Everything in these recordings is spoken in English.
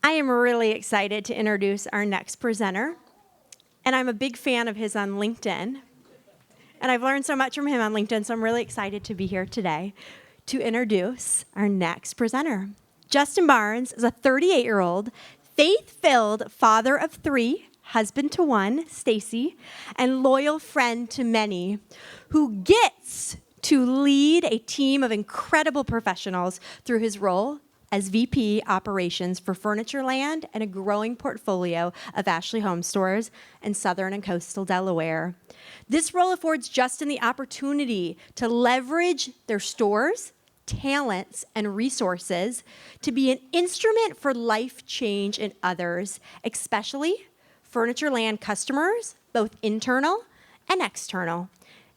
I am really excited to introduce our next presenter, and I'm a big fan of his on LinkedIn, and I've learned so much from him on LinkedIn, so I'm really excited to be here today to introduce our next presenter. Justin Barnes is a 38-year-old, faith-filled father of 3, husband to 1, Stacy, and loyal friend to many, who gets to lead a team of incredible professionals through his role as VP Operations for FurnitureLand and a growing portfolio of Ashley Home stores in southern and coastal Delaware. This role affords Justin the opportunity to leverage their stores, talents, and resources to be an instrument for life change in others, especially FurnitureLand customers, both internal and external.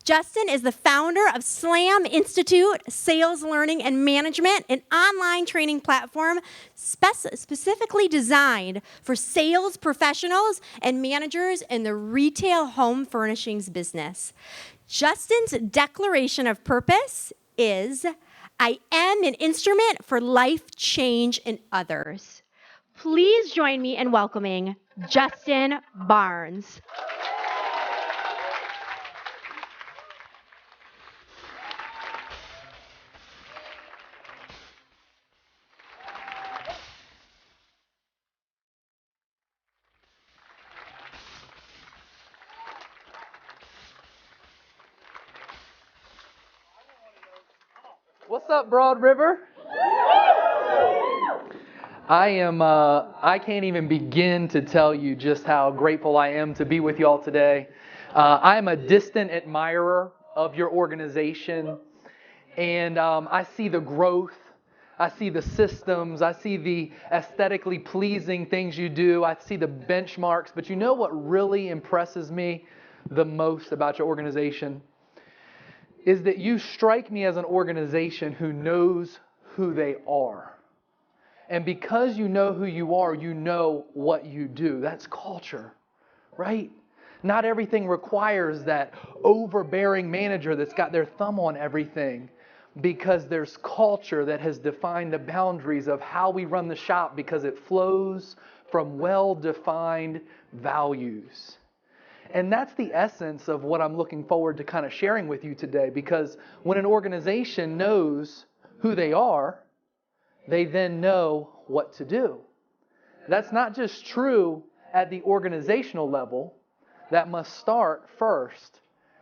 Justin is the founder of SLAM Institute, Sales Learning and Management, an online training platform specifically designed for sales professionals and managers in the retail home furnishings business. Justin's declaration of purpose is, I am an instrument for life change in others. Please join me in welcoming Justin Barnes. What's up, Broad River? I can't even begin to tell you just how grateful I am to be with you all today. I'm a distant admirer of your organization, and I see the growth. I see the systems. I see the aesthetically pleasing things you do. I see the benchmarks. But you know what really impresses me the most about your organization? Is that you strike me as an organization who knows who they are. And because you know who you are, you know what you do. That's culture, right? Not everything requires that overbearing manager that's got their thumb on everything, because there's culture that has defined the boundaries of how we run the shop, because it flows from well-defined values. And that's the essence of what I'm looking forward to kind of sharing with you today, because when an organization knows who they are, they then know what to do. That's not just true at the organizational level. That must start first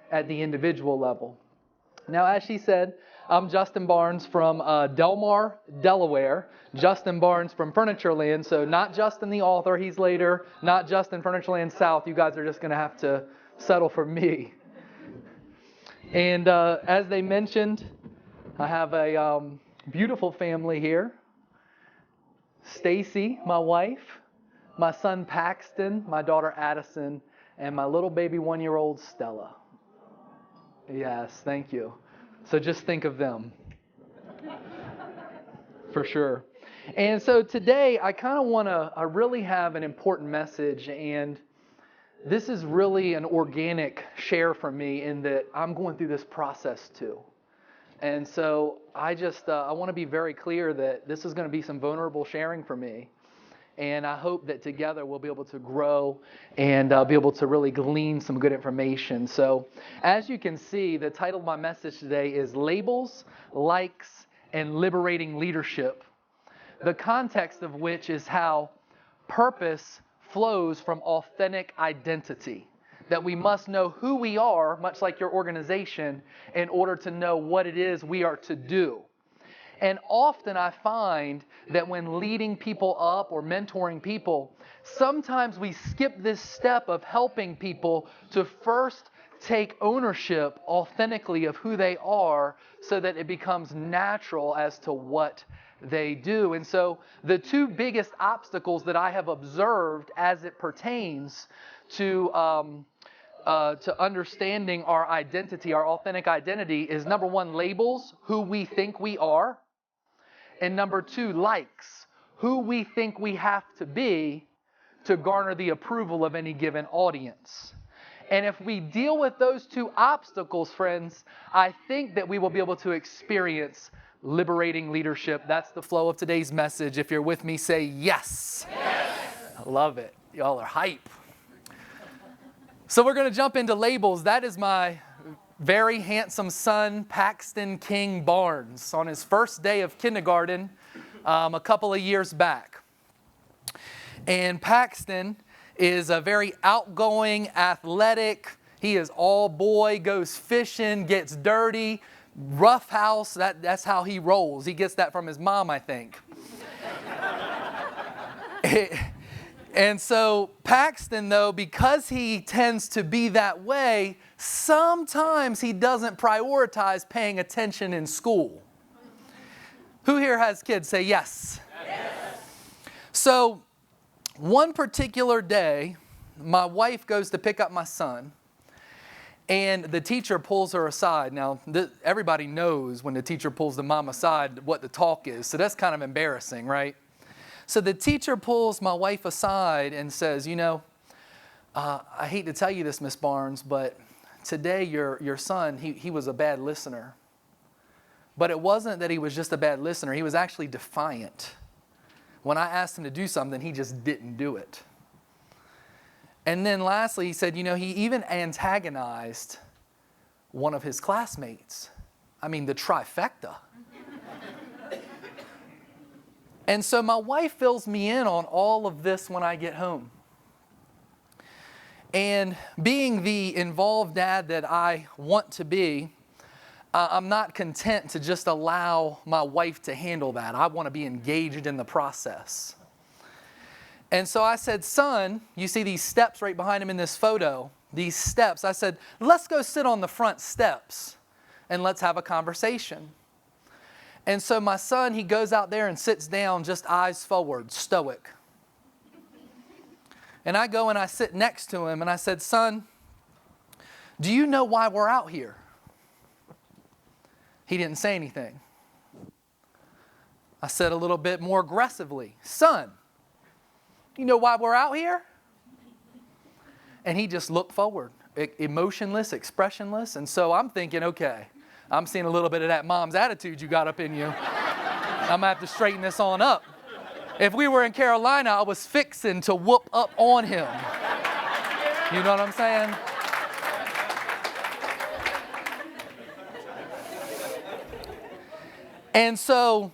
at the individual level. Now, as she said, I'm Justin Barnes from Delaware, Delaware. Justin Barnes from FurnitureLand. So not Justin the author, he's later. Not Justin FurnitureLand South. You guys are just going to have to settle for me. And as they mentioned, I have a beautiful family here. Stacy, my wife, my son Paxton, my daughter Addison, and my little baby 1-year-old Stella. Yes, thank you. So just think of them, for sure. And so today I really have an important message, and this is really an organic share for me in that I'm going through this process too. And so I want to be very clear that this is going to be some vulnerable sharing for me. And I hope that together we'll be able to grow and be able to really glean some good information. So as you can see, the title of my message today is Labels, Likes, and Liberating Leadership. The context of which is how purpose flows from authentic identity. That we must know who we are, much like your organization, in order to know what it is we are to do. And often I find that when leading people up or mentoring people, sometimes we skip this step of helping people to first take ownership authentically of who they are, so that it becomes natural as to what they do. And so the two biggest obstacles that I have observed as it pertains to understanding our identity, our authentic identity, is number one, labels, who we think we are. And number two, likes, who we think we have to be to garner the approval of any given audience. And if we deal with those two obstacles, friends, I think that we will be able to experience liberating leadership. That's the flow of today's message. If you're with me, say yes. Yes. I love it. Y'all are hype. So we're going to jump into labels. That is my very handsome son, Paxton King Barnes, on his first day of kindergarten a couple of years back. And Paxton is a very outgoing, athletic, he is all boy, goes fishing, gets dirty, rough house, that's how he rolls. He gets that from his mom, I think. And so Paxton, though, because he tends to be that way, sometimes he doesn't prioritize paying attention in school. Who here has kids? Say yes. Yes. So one particular day, my wife goes to pick up my son, and the teacher pulls her aside. Now, everybody knows when the teacher pulls the mom aside what the talk is, so that's kind of embarrassing, right? So the teacher pulls my wife aside and says, I hate to tell you this, Miss Barnes, but today your son, he was a bad listener. But it wasn't that he was just a bad listener. He was actually defiant. When I asked him to do something, he just didn't do it. And then lastly, he said, he even antagonized one of his classmates. I mean, the trifecta. And so my wife fills me in on all of this when I get home. And being the involved dad that I want to be, I'm not content to just allow my wife to handle that. I want to be engaged in the process. And so I said, son, you see these steps right behind him in this photo, these steps. I said, let's go sit on the front steps and let's have a conversation. And so my son, he goes out there and sits down, just eyes forward, stoic. And I go and I sit next to him and I said, son, do you know why we're out here? He didn't say anything. I said a little bit more aggressively, son, do you know why we're out here? And he just looked forward, emotionless, expressionless. And so I'm thinking, okay, I'm seeing a little bit of that mom's attitude you got up in you. I'm going to have to straighten this on up. If we were in Carolina, I was fixing to whoop up on him. You know what I'm saying? And so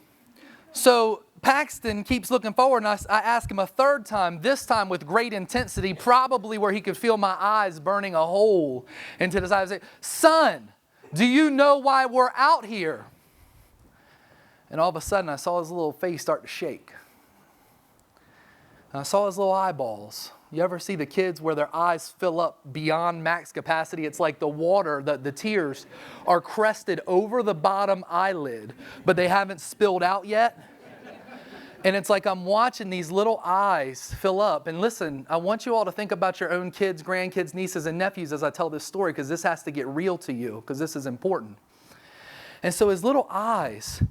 Paxton keeps looking forward, and I ask him a third time, this time with great intensity, probably where he could feel my eyes burning a hole into his eyes. I say, son, do you know why we're out here? And all of a sudden, I saw his little face start to shake. And I saw his little eyeballs. You ever see the kids where their eyes fill up beyond max capacity? It's like the water, the tears are crested over the bottom eyelid, but they haven't spilled out yet. And it's like I'm watching these little eyes fill up. And listen, I want you all to think about your own kids, grandkids, nieces, and nephews as I tell this story, because this has to get real to you, because this is important. And so his little eyes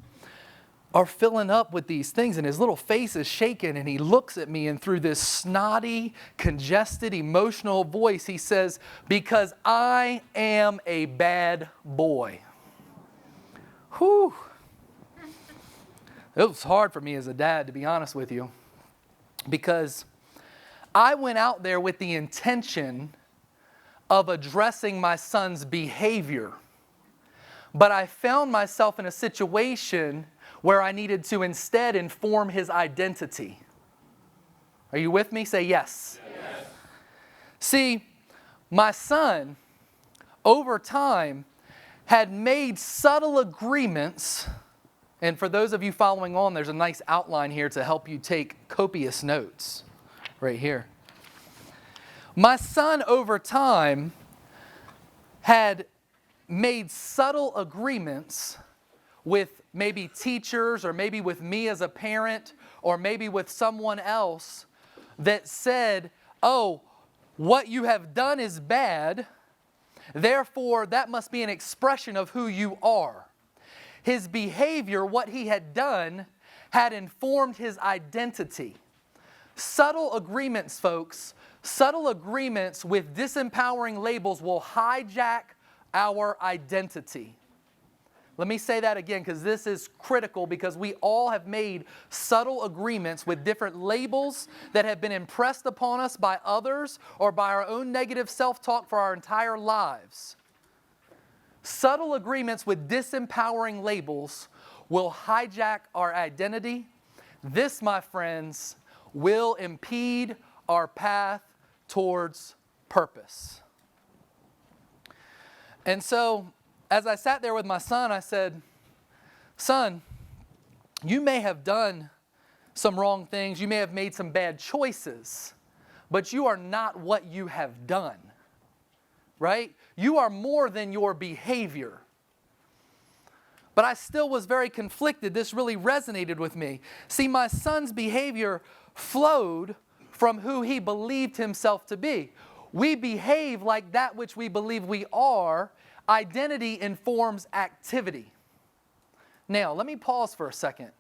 are filling up with these things, and his little face is shaking, and he looks at me, and through this snotty, congested, emotional voice, he says, because I am a bad boy. Whew. It was hard for me as a dad, to be honest with you, because I went out there with the intention of addressing my son's behavior, but I found myself in a situation where I needed to instead inform his identity. Are you with me? Say yes. Yes. See, my son, over time, had made subtle agreements. And for those of you following on, there's a nice outline here to help you take copious notes right here. My son, over time, had made subtle agreements with maybe teachers, or maybe with me as a parent, or maybe with someone else that said, oh, what you have done is bad, therefore that must be an expression of who you are. His behavior, what he had done, had informed his identity. Subtle agreements, folks, subtle agreements with disempowering labels will hijack our identity. Let me say that again because this is critical because we all have made subtle agreements with different labels that have been impressed upon us by others or by our own negative self-talk for our entire lives. Subtle agreements with disempowering labels will hijack our identity. This, my friends, will impede our path towards purpose. And so, as I sat there with my son, I said, son, you may have done some wrong things. You may have made some bad choices, but you are not what you have done, right? You are more than your behavior. But I still was very conflicted. This really resonated with me. See, my son's behavior flowed from who he believed himself to be. We behave like that which we believe we are. Identity informs activity. Now, let me pause for a second.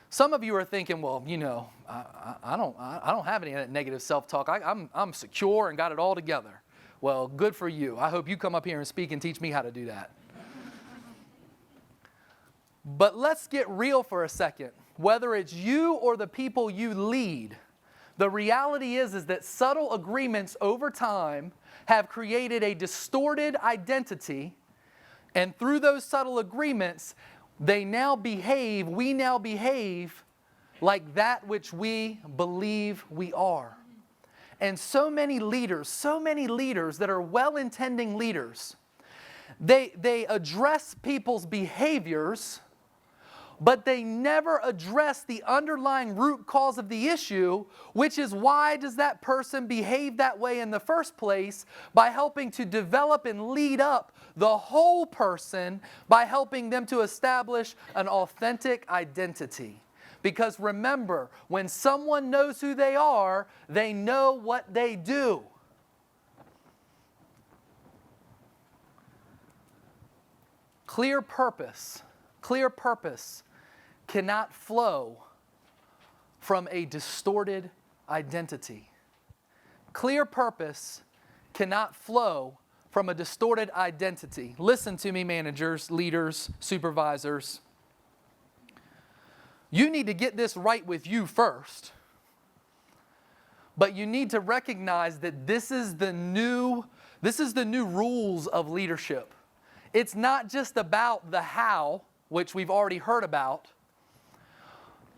Some of you are thinking, well, you know, I don't have any of that negative self-talk. I'm secure and got it all together. Well, good for you. I hope you come up here and speak and teach me how to do that. But let's get real for a second. Whether it's you or the people you lead, the reality is that subtle agreements over time have created a distorted identity, and through those subtle agreements, we now behave like that which we believe we are. And so many leaders that are well-intending leaders, they address people's behaviors, but they never address the underlying root cause of the issue, which is why does that person behave that way in the first place, by helping to develop and lead up the whole person by helping them to establish an authentic identity. Because remember, when someone knows who they are, they know what they do. Clear purpose cannot flow from a distorted identity. Clear purpose cannot flow from a distorted identity. Listen to me, managers, leaders, supervisors. You need to get this right with you first. But you need to recognize that this is the new rules of leadership. It's not just about the how, which we've already heard about.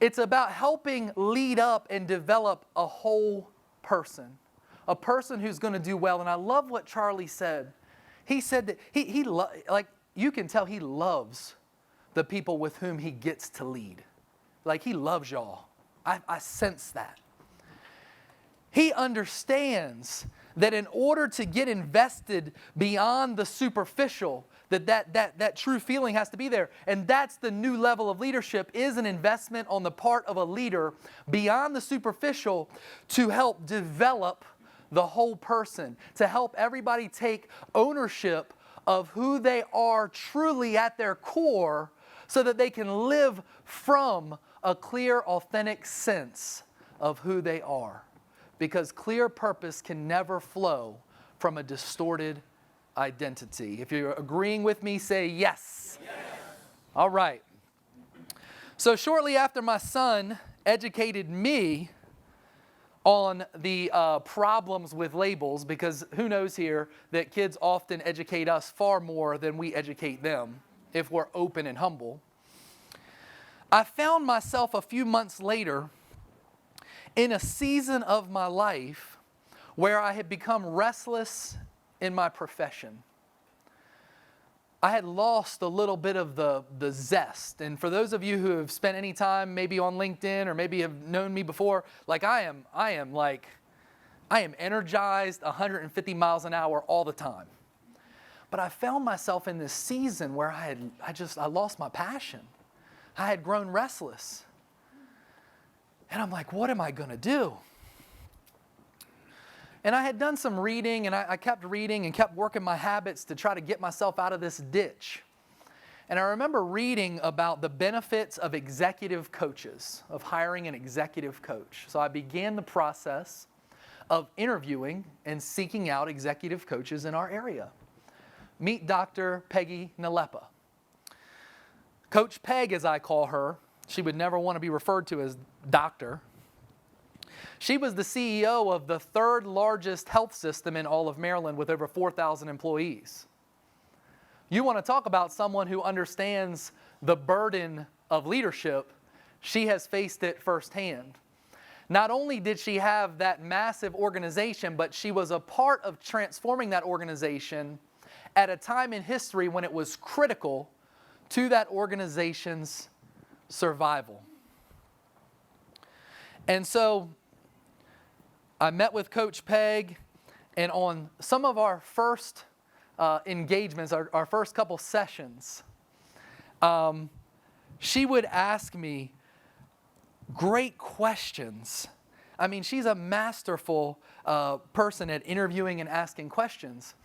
It's about helping lead up and develop a whole person. A person who's going to do well. And I love what Charlie said. He said that you can tell he loves the people with whom he gets to lead. Like he loves y'all. I sense that. He understands that in order to get invested beyond the superficial, that true feeling has to be there. And that's the new level of leadership, is an investment on the part of a leader beyond the superficial to help develop the whole person, to help everybody take ownership of who they are truly at their core so that they can live from a clear, authentic sense of who they are. Because clear purpose can never flow from a distorted identity. If you're agreeing with me, say yes. Yes. All right. So shortly after my son educated me on the problems with labels, because who knows here that kids often educate us far more than we educate them if we're open and humble. I found myself a few months later in a season of my life where I had become restless in my profession. I had lost a little bit of the zest. And for those of you who have spent any time maybe on LinkedIn or maybe have known me before, like I am energized 150 miles an hour all the time. But I found myself in this season where I lost my passion. I had grown restless. And I'm like, what am I going to do? And I had done some reading, and I kept reading and kept working my habits to try to get myself out of this ditch. And I remember reading about the benefits of executive coaches, of hiring an executive coach. So I began the process of interviewing and seeking out executive coaches in our area. Meet Dr. Peggy Nalepa. Coach Peg, as I call her, she would never want to be referred to as doctor. She was the CEO of the third largest health system in all of Maryland with over 4,000 employees. You want to talk about someone who understands the burden of leadership, she has faced it firsthand. Not only did she have that massive organization, but she was a part of transforming that organization at a time in history when it was critical to that organization's survival. And so I met with Coach Peg, and on some of our first engagements, our first couple sessions, she would ask me great questions. I mean, she's a masterful person at interviewing and asking questions.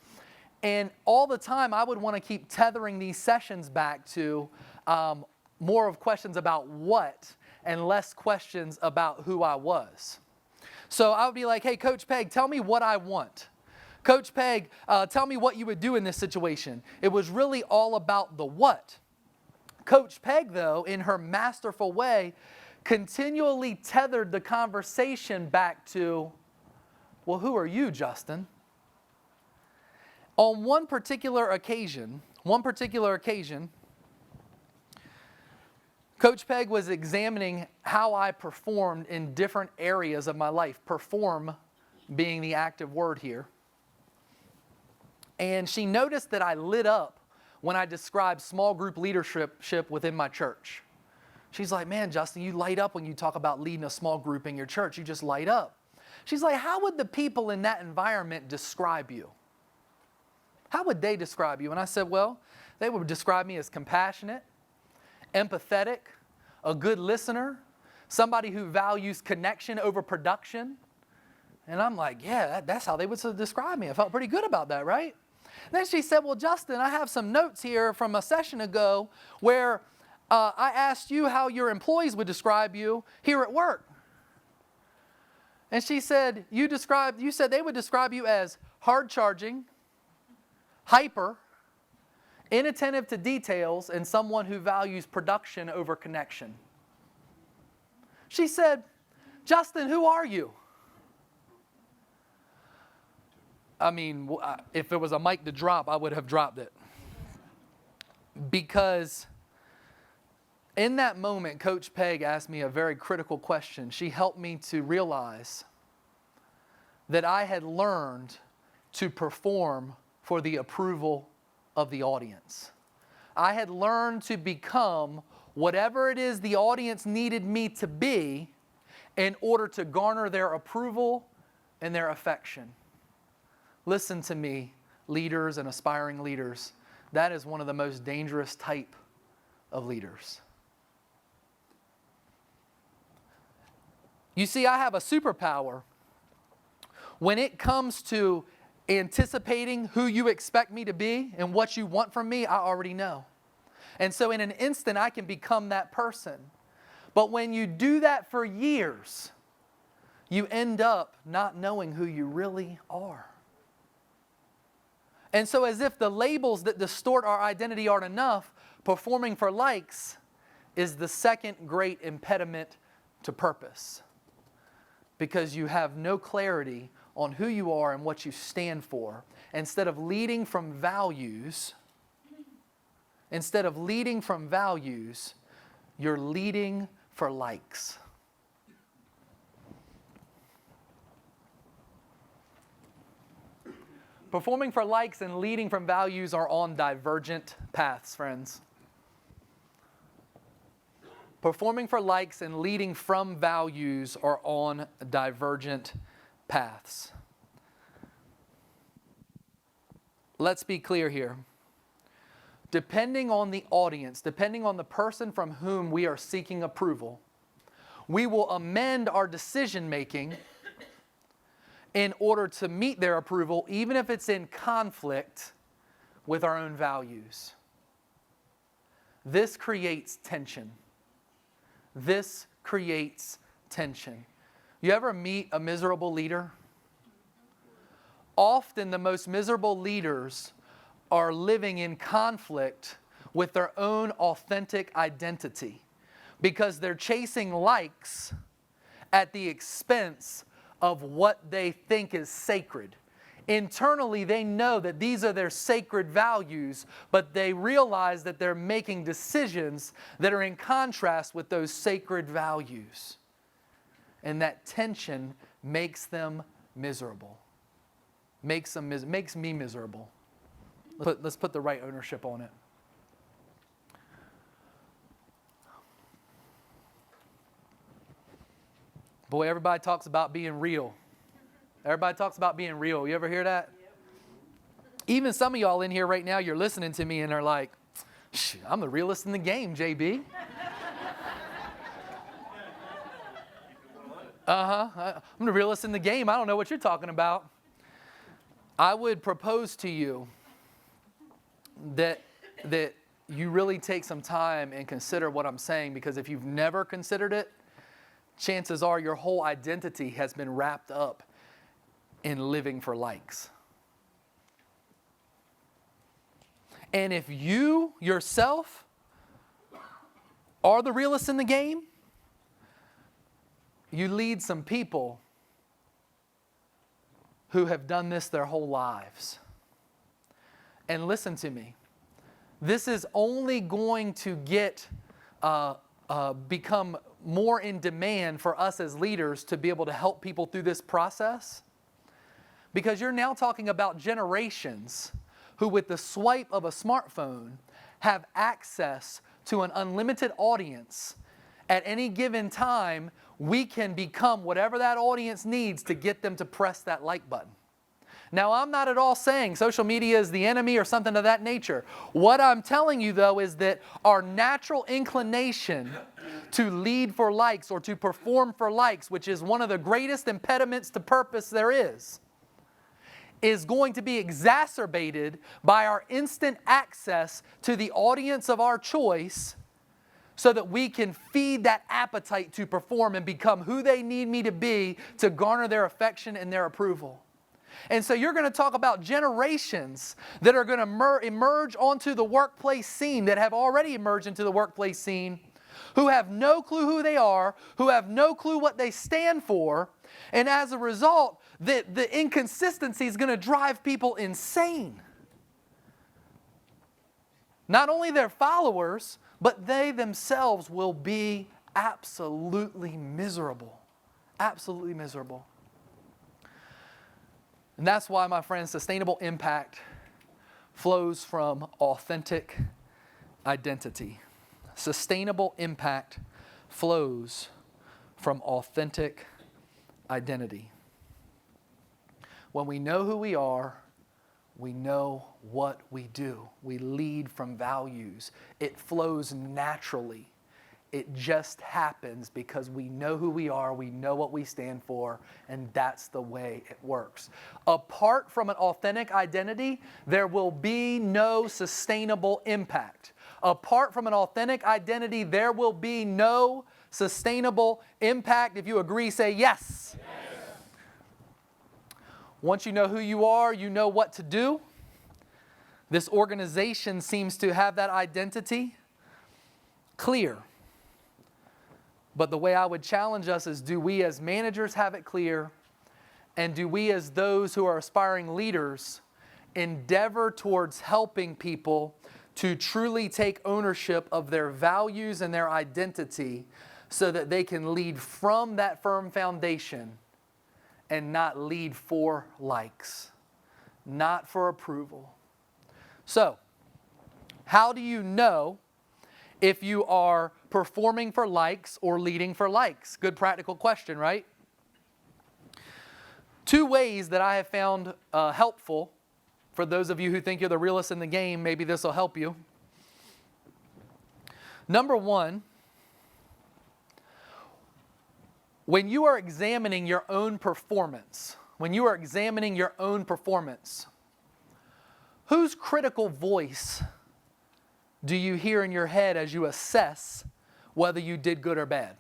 And all the time, I would want to keep tethering these sessions back to more of questions about what and less questions about who I was. So I would be like, hey, Coach Peg, tell me what I want. Coach Peg, tell me what you would do in this situation. It was really all about the what. Coach Peg, though, in her masterful way, continually tethered the conversation back to, well, who are you, Justin? On one particular occasion, Coach Peg was examining how I performed in different areas of my life, perform being the active word here. And she noticed that I lit up when I described small group leadership within my church. She's like, man, Justin, you light up when you talk about leading a small group in your church. You just light up. She's like, how would the people in that environment describe you? How would they describe you? And I said, well, they would describe me as compassionate, empathetic, a good listener, somebody who values connection over production. And I'm like, yeah, that's how they would describe me. I felt pretty good about that, right? Then she said, well, Justin, I have some notes here from a session ago where I asked you how your employees would describe you here at work. And she said, you said they would describe you as hard-charging, hyper, inattentive to details, and someone who values production over connection. She said, Justin, who are you? I mean, if it was a mic to drop, I would have dropped it. Because in that moment, Coach Peg asked me a very critical question. She helped me to realize that I had learned to perform for the approval of the audience. I had learned to become whatever it is the audience needed me to be in order to garner their approval and their affection. Listen to me, leaders and aspiring leaders. That is one of the most dangerous type of leaders. You see, I have a superpower. When it comes to anticipating who you expect me to be and what you want from me, I already know. And so in an instant, I can become that person. But when you do that for years, you end up not knowing who you really are. And so as if the labels that distort our identity aren't enough, performing for likes is the second great impediment to purpose. Because you have no clarity on who you are and what you stand for. Instead of leading from values, you're leading for likes. Performing for likes and leading from values are on divergent paths, friends. Performing for likes and leading from values are on divergent paths. Let's be clear here. Depending on the audience, depending on the person from whom we are seeking approval, we will amend our decision making in order to meet their approval, even if it's in conflict with our own values. This creates tension. This creates tension. You ever meet a miserable leader? Often the most miserable leaders are living in conflict with their own authentic identity because they're chasing likes at the expense of what they think is sacred. Internally, they know that these are their sacred values, but they realize that they're making decisions that are in contrast with those sacred values. And that tension makes them miserable. Makes me miserable. Let's put the right ownership on it. Boy, everybody talks about being real. Everybody talks about being real. You ever hear that? Yep. Even some of y'all in here right now, you're listening to me and are like, I'm the realest in the game, JB. I'm the realest in the game. I don't know what you're talking about. I would propose to you that you really take some time and consider what I'm saying, because if you've never considered it, chances are your whole identity has been wrapped up in living for likes. And if you yourself are the realest in the game, you lead some people who have done this their whole lives. And listen to me. This is only going to become more in demand for us as leaders to be able to help people through this process. Because you're now talking about generations who, with the swipe of a smartphone, have access to an unlimited audience. At any given time, we can become whatever that audience needs to get them to press that like button. Now, I'm not at all saying social media is the enemy or something of that nature. What I'm telling you, though, is that our natural inclination to lead for likes or to perform for likes, which is one of the greatest impediments to purpose there is going to be exacerbated by our instant access to the audience of our choice, so that we can feed that appetite to perform and become who they need me to be to garner their affection and their approval. And so you're going to talk about generations that are going to emerge onto the workplace scene, that have already emerged into the workplace scene, who have no clue who they are, who have no clue what they stand for. And as a result, the inconsistency is going to drive people insane. Not only their followers, but they themselves will be absolutely miserable. Absolutely miserable. And that's why, my friends, sustainable impact flows from authentic identity. Sustainable impact flows from authentic identity. When we know who we are, we know what we do. We lead from values. It flows naturally. It just happens because we know who we are, we know what we stand for, and that's the way it works. Apart from an authentic identity, there will be no sustainable impact. Apart from an authentic identity, there will be no sustainable impact. If you agree, say yes. Yes. Once you know who you are, you know what to do. This organization seems to have that identity clear. But the way I would challenge us is, do we as managers have it clear? And do we as those who are aspiring leaders endeavor towards helping people to truly take ownership of their values and their identity so that they can lead from that firm foundation and not lead for likes, not for approval? So, how do you know if you are performing for likes or leading for likes? Good practical question, right? Two ways that I have found helpful for those of you who think you're the realest in the game. Maybe this will help you. Number one, when you are examining your own performance, whose critical voice do you hear in your head as you assess whether you did good or bad?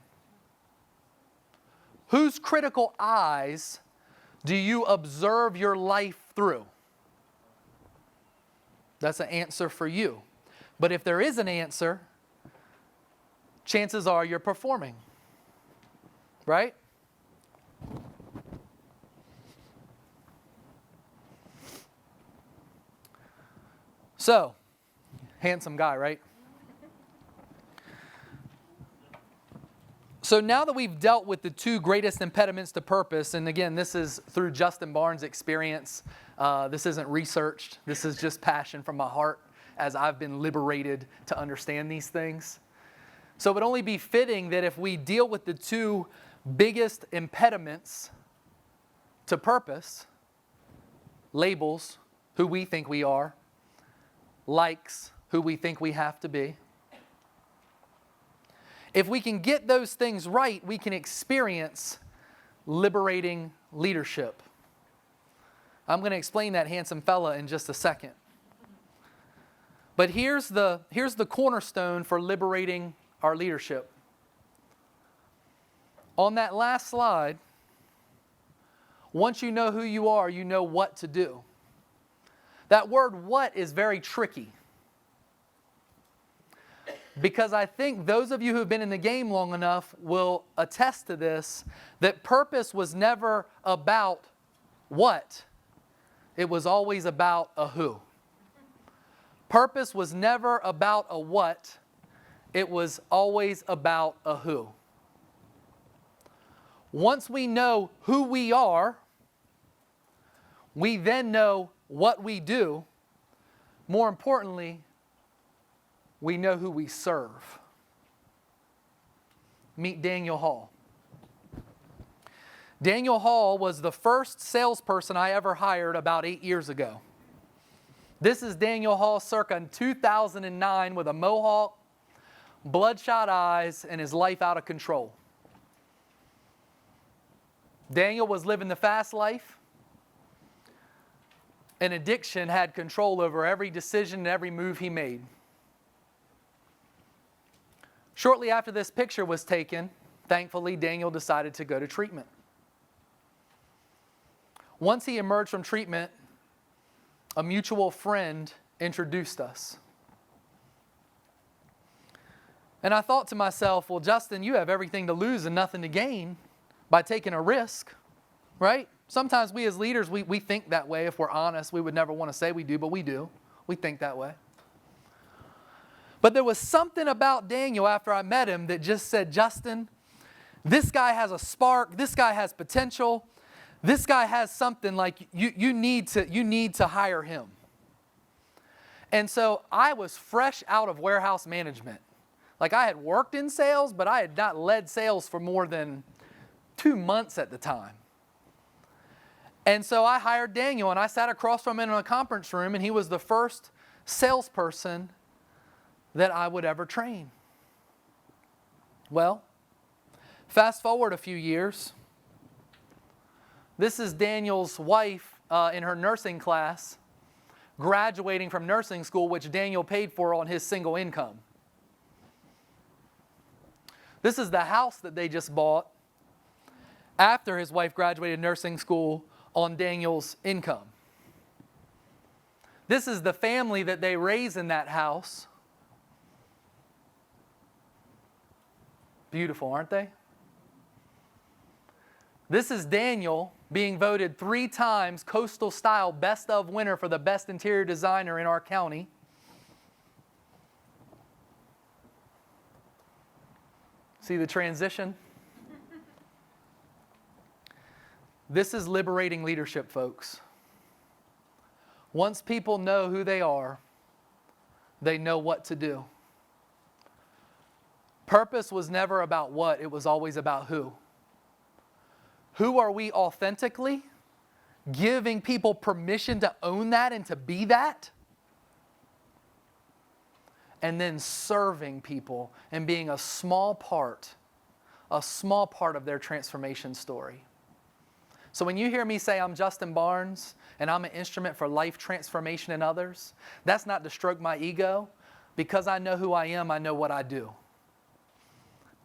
Whose critical eyes do you observe your life through? That's an answer for you. But if there is an answer, chances are you're performing. Right? So, handsome guy, right? So now that we've dealt with the two greatest impediments to purpose, and again, this is through Justin Barnes' experience. This isn't researched. This is just passion from my heart as I've been liberated to understand these things. So it would only be fitting that if we deal with the two biggest impediments to purpose, labels, who we think we are, likes, who we think we have to be. If we can get those things right, we can experience liberating leadership. I'm going to explain that handsome fella in just a second. But here's the cornerstone for liberating our leadership. On that last slide, once you know who you are, you know what to do. That word "what" is very tricky. Because I think those of you who have been in the game long enough will attest to this, that purpose was never about what. It was always about a who. Purpose was never about a what. It was always about a who. Once we know who we are, we then know what we do. More importantly, we know who we serve. Meet Daniel Hall. Daniel Hall was the first salesperson I ever hired about 8 years ago. This is Daniel Hall circa 2009 with a mohawk, bloodshot eyes, and his life out of control. Daniel was living the fast life. And addiction had control over every decision and every move he made. Shortly after this picture was taken, thankfully, Daniel decided to go to treatment. Once he emerged from treatment, a mutual friend introduced us. And I thought to myself, well, Justin, you have everything to lose and nothing to gain by taking a risk, right? Sometimes we as leaders, we think that way. If we're honest, we would never want to say we do, but we do. We think that way. But there was something about Daniel after I met him that just said, Justin, this guy has a spark. This guy has potential. This guy has something like you need to hire him. And so I was fresh out of warehouse management. Like I had worked in sales, but I had not led sales for more than 2 months at the time. And so I hired Daniel and I sat across from him in a conference room, and he was the first salesperson that I would ever train. Well, fast forward a few years. This is Daniel's wife in her nursing class, graduating from nursing school, which Daniel paid for on his single income. This is the house that they just bought after his wife graduated nursing school on Daniel's income. This is the family that they raise in that house. Beautiful, aren't they? This is Daniel being voted 3 times Coastal Style Best of winner for the best interior designer in our county. See the transition? This is liberating leadership, folks. Once people know who they are, they know what to do. Purpose was never about what, it was always about who. Who are we authentically? Giving people permission to own that and to be that. And then serving people and being a small part of their transformation story. So when you hear me say I'm Justin Barnes and I'm an instrument for life transformation in others, that's not to stroke my ego. Because I know who I am, I know what I do.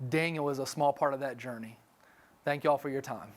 Daniel is a small part of that journey. Thank you all for your time.